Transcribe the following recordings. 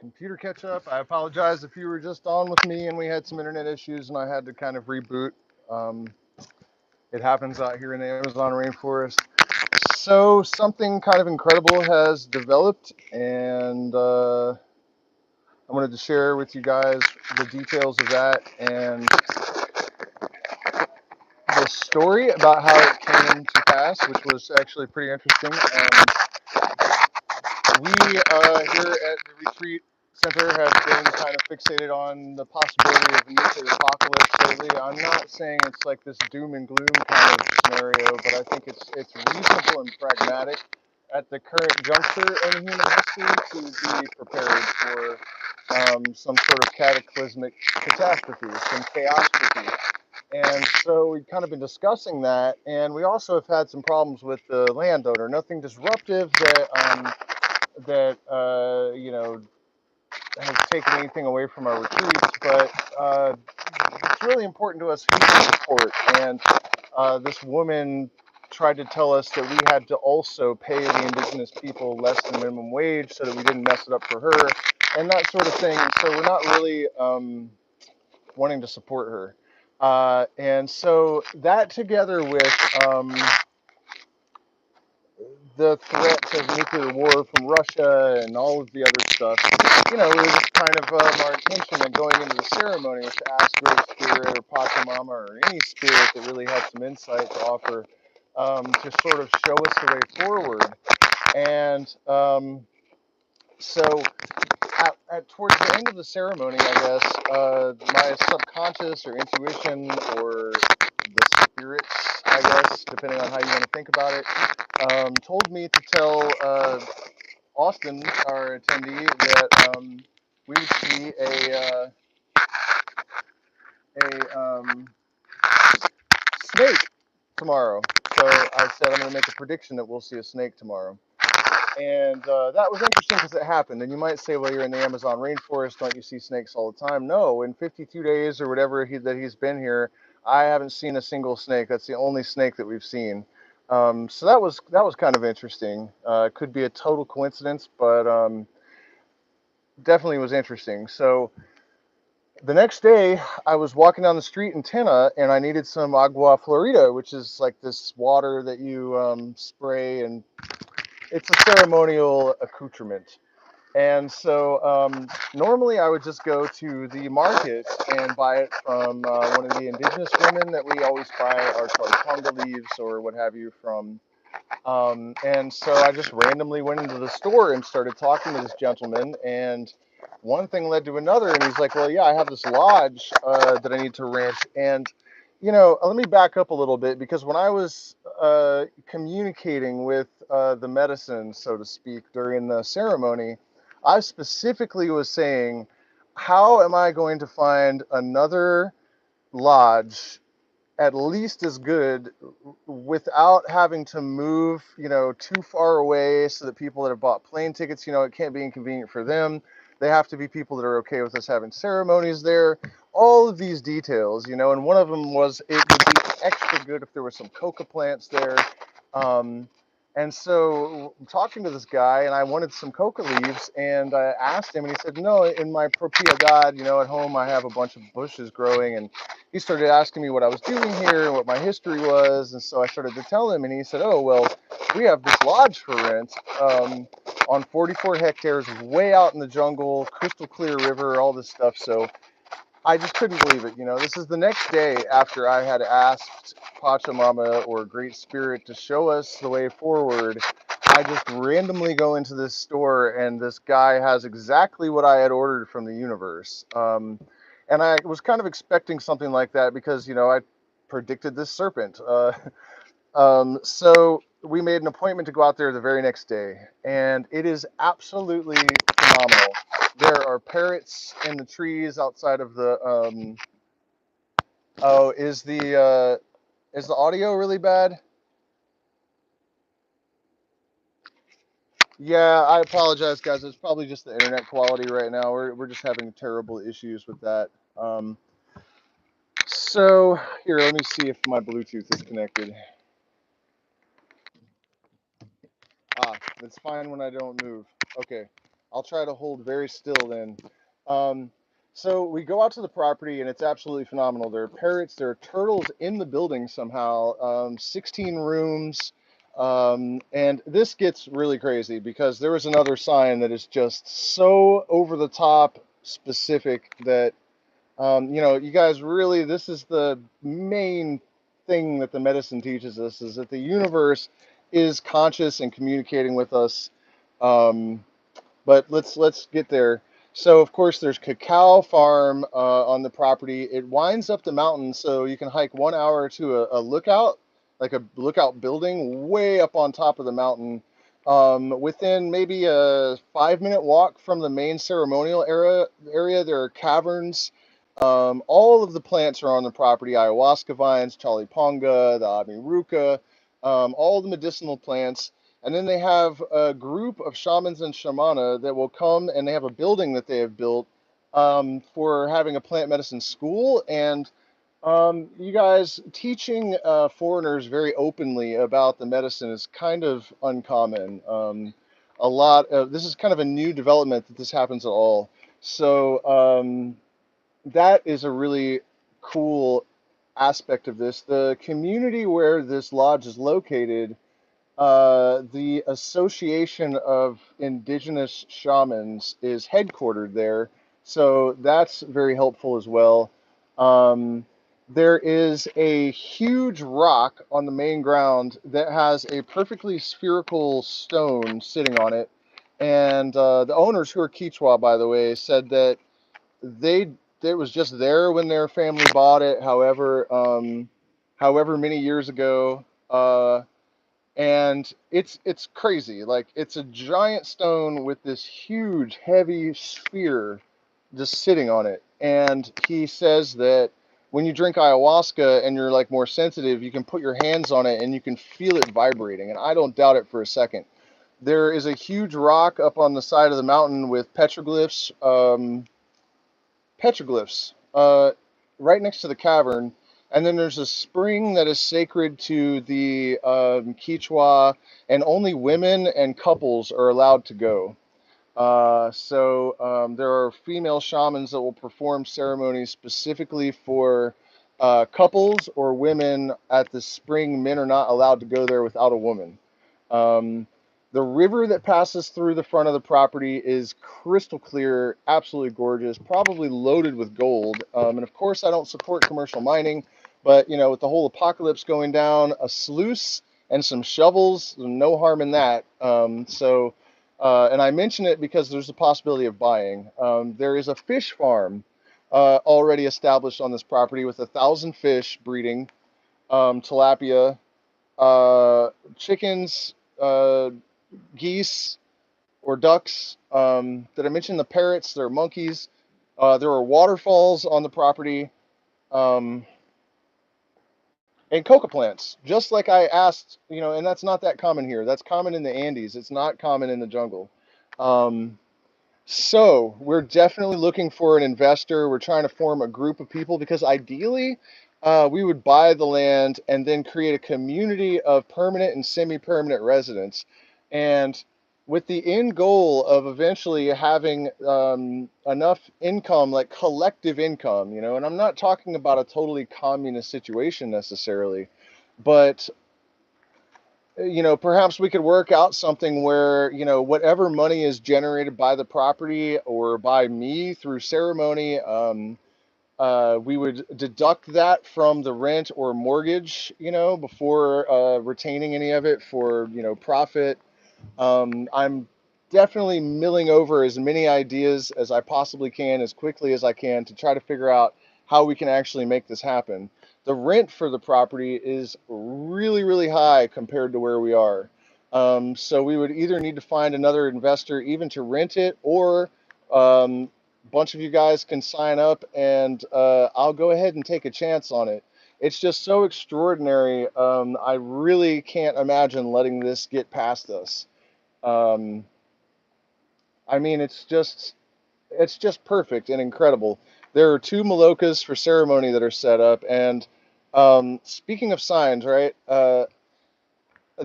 Computer catch up. I apologize if you were just on with me and we had some internet issues and I had to kind of reboot. Um, it happens out here in the Amazon rainforest. So something kind of incredible has developed, and I wanted to share with you guys the details of that and the story about how it came to pass, which was actually pretty interesting. We here at the Retreat Center have been kind of fixated on the possibility of a nuclear apocalypse lately. I'm not saying it's like this doom and gloom kind of scenario, but I think it's reasonable and pragmatic at the current juncture in human history to be prepared for some sort of cataclysmic catastrophe, some chaostrophe. And so we've kind of been discussing that, and we also have had some problems with the landowner. Nothing disruptive that you know has taken anything away from our retreats, but it's really important to us who we support. And this woman tried to tell us that we had to also pay the indigenous people less than minimum wage so that we didn't mess it up for her, and that sort of thing. So we're not really wanting to support her. And so that together with the threats of nuclear war from Russia and all of the other stuff, it was just kind of our intention of going into the ceremony was to ask Great Spirit or Pachamama or any spirit that really had some insight to offer to sort of show us the way forward. And so towards the end of the ceremony, I guess, my subconscious or intuition or the spirits, I guess, depending on how you want to think about it, told me to tell Austin, our attendee, that we would see a snake tomorrow. So I said I'm going to make a prediction that we'll see a snake tomorrow. And that was interesting because it happened. And you might say, well, you're in the Amazon rainforest. Don't you see snakes all the time? No, in 52 days or whatever that he's been here, I haven't seen a single snake. That's the only snake that we've seen. So that was kind of interesting. It could be a total coincidence, but definitely was interesting. So the next day, I was walking down the street in Tena, and I needed some agua florida, which is like this water that you spray, and it's a ceremonial accoutrement. And so normally I would just go to the market and buy it from one of the indigenous women that we always buy our tonga leaves or what have you from. And so I just randomly went into the store and started talking to this gentleman, and one thing led to another. And he's like, well, yeah, I have this lodge that I need to rent. And, let me back up a little bit, because when I was communicating with the medicine, so to speak, during the ceremony, I specifically was saying, how am I going to find another lodge at least as good without having to move, too far away so that people that have bought plane tickets, it can't be inconvenient for them. They have to be people that are okay with us having ceremonies there. All of these details, and one of them was it would be extra good if there were some coca plants there. And so I'm talking to this guy, and I wanted some coca leaves, and I asked him, and he said, no, in my propiedad, at home I have a bunch of bushes growing. And he started asking me what I was doing here and what my history was. And so I started to tell him, and he said, oh, well, we have this lodge for rent on 44 hectares, way out in the jungle, crystal clear river, all this stuff. So I just couldn't believe it. This is the next day after I had asked Pachamama or Great Spirit to show us the way forward. I just randomly go into this store, and this guy has exactly what I had ordered from the universe. And I was kind of expecting something like that because, I predicted this serpent. So we made an appointment to go out there the very next day, and it is absolutely phenomenal. There are parrots in the trees outside of the. Oh, is the audio really bad? Yeah, I apologize, guys. It's probably just the internet quality right now. We're just having terrible issues with that. Um, so here, let me see if my Bluetooth is connected. Ah, it's fine when I don't move. Okay. I'll try to hold very still then. Um, so we go out to the property and it's absolutely phenomenal. There are parrots, there are turtles in the building somehow, 16 rooms. And this gets really crazy because there was another sign that is just so over the top specific that, you guys really, this is the main thing that the medicine teaches us is that the universe is conscious and communicating with us. Um, but let's get there. So of course there's cacao farm on the property. It winds up the mountain, so you can hike 1 hour to a lookout, like a lookout building way up on top of the mountain. Within maybe a 5 minute walk from the main ceremonial area, there are caverns. All of the plants are on the property: ayahuasca vines, chaliponga, the amiruka, all the medicinal plants. And then they have a group of shamans and shamana that will come, and they have a building that they have built for having a plant medicine school. And you guys teaching foreigners very openly about the medicine is kind of uncommon. A lot of this is kind of a new development that this happens at all. So that is a really cool aspect of this. The community where this lodge is located, the Association of Indigenous Shamans is headquartered there, so that's very helpful as well. Um, there is a huge rock on the main ground that has a perfectly spherical stone sitting on it, and the owners, who are Kichwa, by the way, said that they it was just there when their family bought it. However many years ago. And it's crazy. Like, it's a giant stone with this huge heavy sphere just sitting on it. And he says that when you drink ayahuasca and you're like more sensitive, you can put your hands on it and you can feel it vibrating. And I don't doubt it for a second. There is a huge rock up on the side of the mountain with petroglyphs right next to the cavern. And then there's a spring that is sacred to the Kichwa, and only women and couples are allowed to go. So there are female shamans that will perform ceremonies specifically for couples or women at the spring. Men are not allowed to go there without a woman. Um, the river that passes through the front of the property is crystal clear, absolutely gorgeous, probably loaded with gold. And of course, I don't support commercial mining, but with the whole apocalypse going down, a sluice and some shovels, no harm in that. And I mention it because there's a possibility of buying. There is a fish farm already established on this property with 1,000 fish breeding, tilapia, chickens, geese, or ducks. Did I mention the parrots? There are monkeys. There are waterfalls on the property, um, and coca plants. Just like I asked, and that's not that common here. That's common in the Andes. It's not common in the jungle. Um, So we're definitely looking for an investor. We're trying to form a group of people because ideally, we would buy the land and then create a community of permanent and semi-permanent residents. And with the end goal of eventually having enough income, like collective income, and I'm not talking about a totally communist situation necessarily, but perhaps we could work out something where, whatever money is generated by the property or by me through ceremony, we would deduct that from the rent or mortgage, before retaining any of it for, profit. I'm definitely milling over as many ideas as I possibly can, as quickly as I can, to try to figure out how we can actually make this happen. The rent for the property is really, really high compared to where we are. So we would either need to find another investor even to rent it, or a bunch of you guys can sign up and I'll go ahead and take a chance on it. It's just so extraordinary. I really can't imagine letting this get past us. Um, I mean, it's just perfect and incredible. There are two malokas for ceremony that are set up, and speaking of signs, right?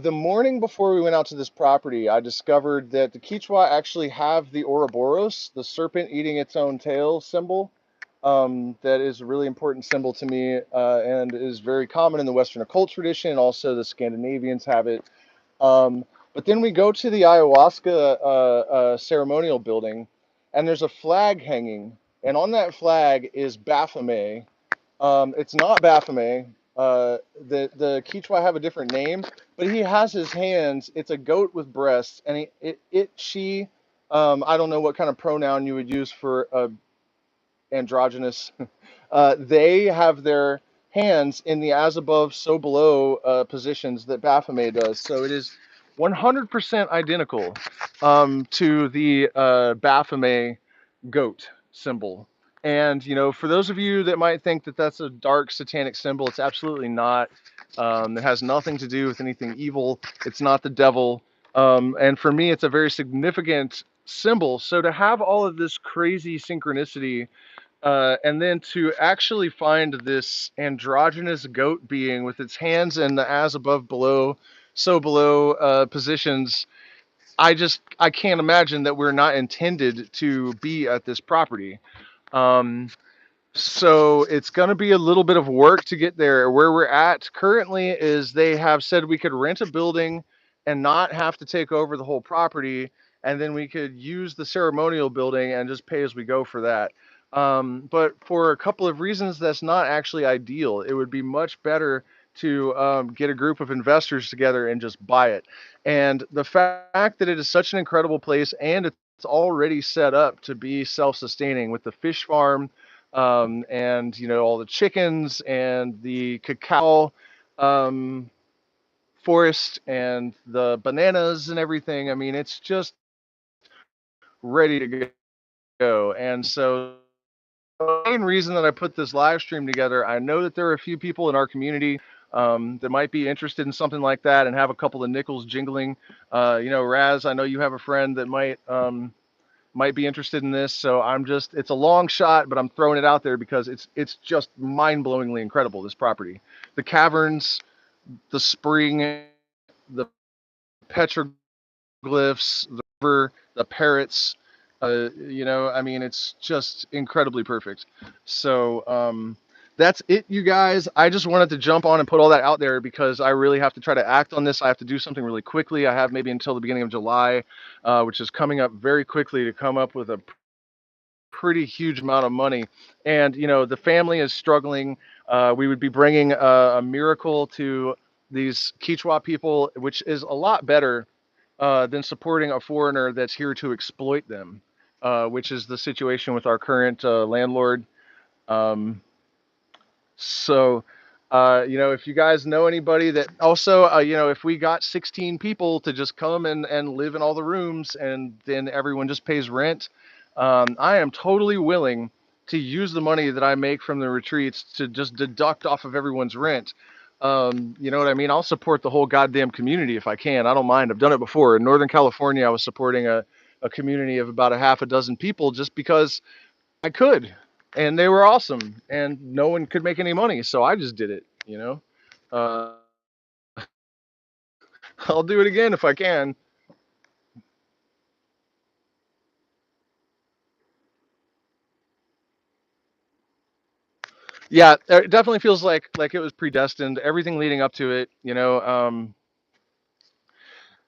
The morning before we went out to this property, I discovered that the Kichwa actually have the Ouroboros, the serpent eating its own tail symbol. That is a really important symbol to me, and is very common in the Western occult tradition. Also, the Scandinavians have it. But then we go to the ayahuasca ceremonial building, and there's a flag hanging, and on that flag is Baphomet. It's not Baphomet. The Kichwa have a different name, but he has his hands. It's a goat with breasts, and she. I don't know what kind of pronoun you would use for androgynous. They have their hands in the as above, so below positions that Baphomet does. So it is 100% identical to the Baphomet goat symbol. And, for those of you that might think that that's a dark satanic symbol, it's absolutely not. It has nothing to do with anything evil. It's not the devil. And for me, it's a very significant symbol. So to have all of this crazy synchronicity, and then to actually find this androgynous goat being with its hands in the as above, below, so below positions, I can't imagine that we're not intended to be at this property. Um, so it's going to be a little bit of work to get there. Where we're at currently is they have said we could rent a building and not have to take over the whole property, and then we could use the ceremonial building and just pay as we go for that. But for a couple of reasons, that's not actually ideal. It would be much better to get a group of investors together and just buy it. And the fact that it is such an incredible place and it's already set up to be self-sustaining with the fish farm, and all the chickens and the cacao um, forest and the bananas and everything. I mean, it's just ready to go. And so the main reason that I put this live stream together, I know that there are a few people in our community that might be interested in something like that and have a couple of nickels jingling. Raz, I know you have a friend that might be interested in this. So it's a long shot, but I'm throwing it out there because it's just mind-blowingly incredible, this property. The caverns, the spring, the petroglyphs, the river, the parrots, I mean, it's just incredibly perfect. So, that's it, you guys. I just wanted to jump on and put all that out there because I really have to try to act on this. I have to do something really quickly. I have maybe until the beginning of July, which is coming up very quickly, to come up with a pretty huge amount of money. And, the family is struggling. We would be bringing a miracle to these Kichwa people, which is a lot better than supporting a foreigner that's here to exploit them, which is the situation with our current landlord. Um, so, if you guys know anybody that also, if we got 16 people to just come and live in all the rooms and then everyone just pays rent, I am totally willing to use the money that I make from the retreats to just deduct off of everyone's rent. You know what I mean? I'll support the whole goddamn community if I can. I don't mind. I've done it before. In Northern California, I was supporting a community of about a half a dozen people just because I could, and they were awesome, and no one could make any money, so I just did it. Uh, I'll do it again if I can. Yeah, it definitely feels like it was predestined. Everything leading up to it,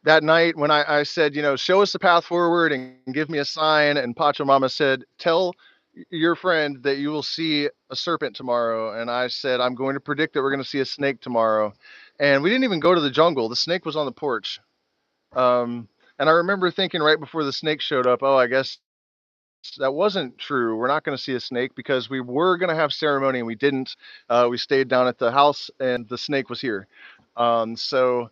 that night when I said, show us the path forward and give me a sign, and Pachamama said, tell your friend that you will see a serpent tomorrow. And I said, I'm going to predict that we're going to see a snake tomorrow. And we didn't even go to the jungle. The snake was on the porch. Um, and I remember thinking right before the snake showed up, oh, I guess that wasn't true. We're not going to see a snake because we were going to have ceremony and we didn't. We stayed down at the house and the snake was here. So,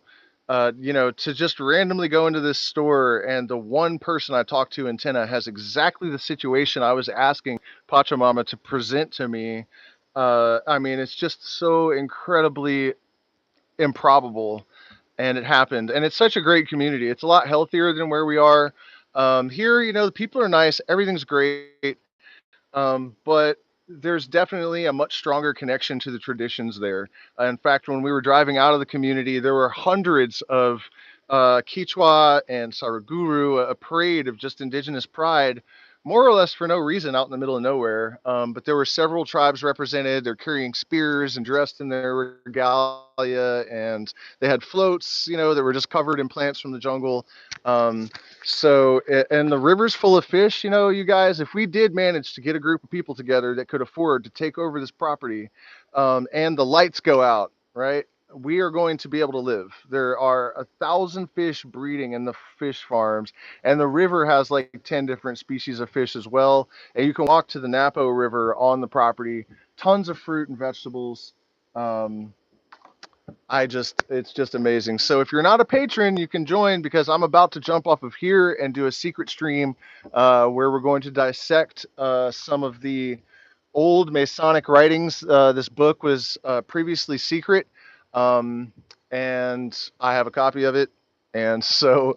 to just randomly go into this store and the one person I talked to in Tenna has exactly the situation I was asking Pachamama to present to me. I mean, it's just so incredibly improbable, and it happened. And it's such a great community. It's a lot healthier than where we are. Here, the people are nice. Everything's great. But there's definitely a much stronger connection to the traditions there. In fact, when we were driving out of the community, there were hundreds of Kichwa and Saraguru, a parade of just indigenous pride, more or less for no reason out in the middle of nowhere. But there were several tribes represented. They're carrying spears and dressed in their regalia, and they had floats, that were just covered in plants from the jungle. Um, and the river's full of fish, you guys. If we did manage to get a group of people together that could afford to take over this property, and the lights go out, right? We are going to be able to live. There are 1,000 fish breeding in the fish farms, and the river has like 10 different species of fish as well. And you can walk to the Napo River on the property. Tons of fruit and vegetables. Um, it's just amazing. So if you're not a patron, you can join because I'm about to jump off of here and do a secret stream where we're going to dissect some of the old Masonic writings. This book was previously secret, um, and I have a copy of it. And so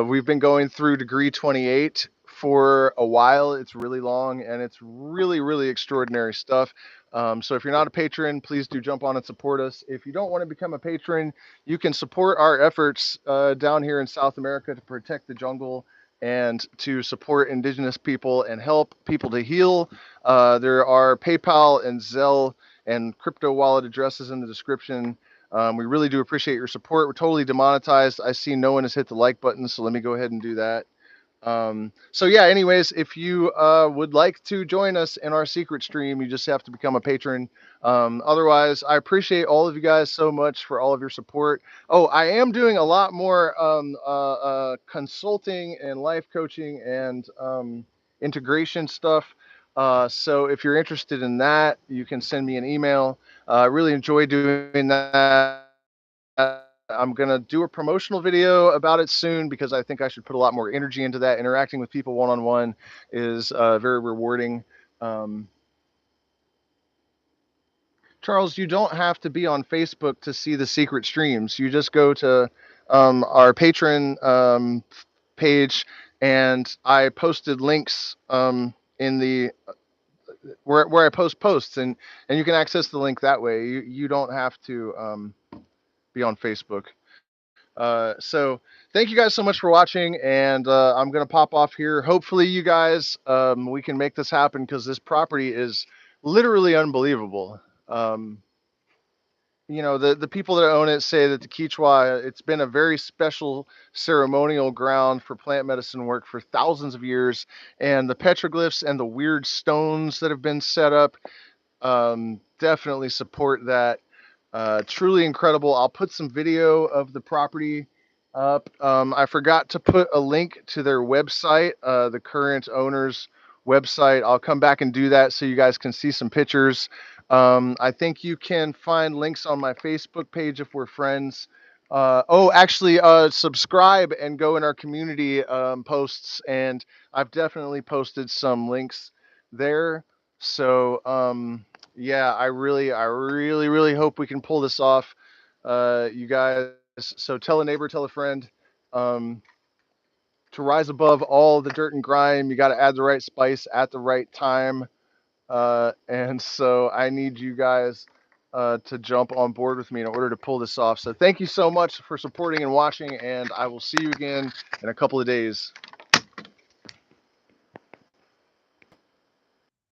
we've been going through Degree 28 for a while. It's really long and it's really, really extraordinary stuff. So if you're not a patron, please do jump on and support us. If you don't want to become a patron, you can support our efforts down here in South America to protect the jungle and to support indigenous people and help people to heal. There are PayPal and Zelle and crypto wallet addresses in the description. We really do appreciate your support. We're totally demonetized. I see no one has hit the like button, so let me go ahead and do that. So yeah, anyways, if you would like to join us in our secret stream, you just have to become a patron. Otherwise, I appreciate all of you guys so much for all of your support. Oh, I am doing a lot more consulting and life coaching and integration stuff. So if you're interested in that, you can send me an email. I really enjoy doing that. I'm going to do a promotional video about it soon because I think I should put a lot more energy into that. Interacting with people one-on-one is very rewarding. Um, Charles, you don't have to be on Facebook to see the secret streams. You just go to our patron page, and I posted links in the where I post posts, and you can access the link that way. You don't have to be on Facebook. So thank you guys so much for watching, and I'm gonna pop off here. Hopefully you guys, we can make this happen because this property is literally unbelievable. Um, the people that own it say that the Kichwa, it's been a very special ceremonial ground for plant medicine work for thousands of years, and the petroglyphs and the weird stones that have been set up definitely support that. Truly incredible. I'll put some video of the property up. I forgot to put a link to their website, the current owner's website. I'll come back and do that so you guys can see some pictures. I think you can find links on my Facebook page if we're friends. Actually, subscribe and go in our community posts, and I've definitely posted some links there. So, yeah, I really hope we can pull this off, you guys. So tell a neighbor, tell a friend. Um, to rise above all the dirt and grime, you got to add the right spice at the right time. And so I need you guys to jump on board with me in order to pull this off. So thank you so much for supporting and watching, and I will see you again in a couple of days.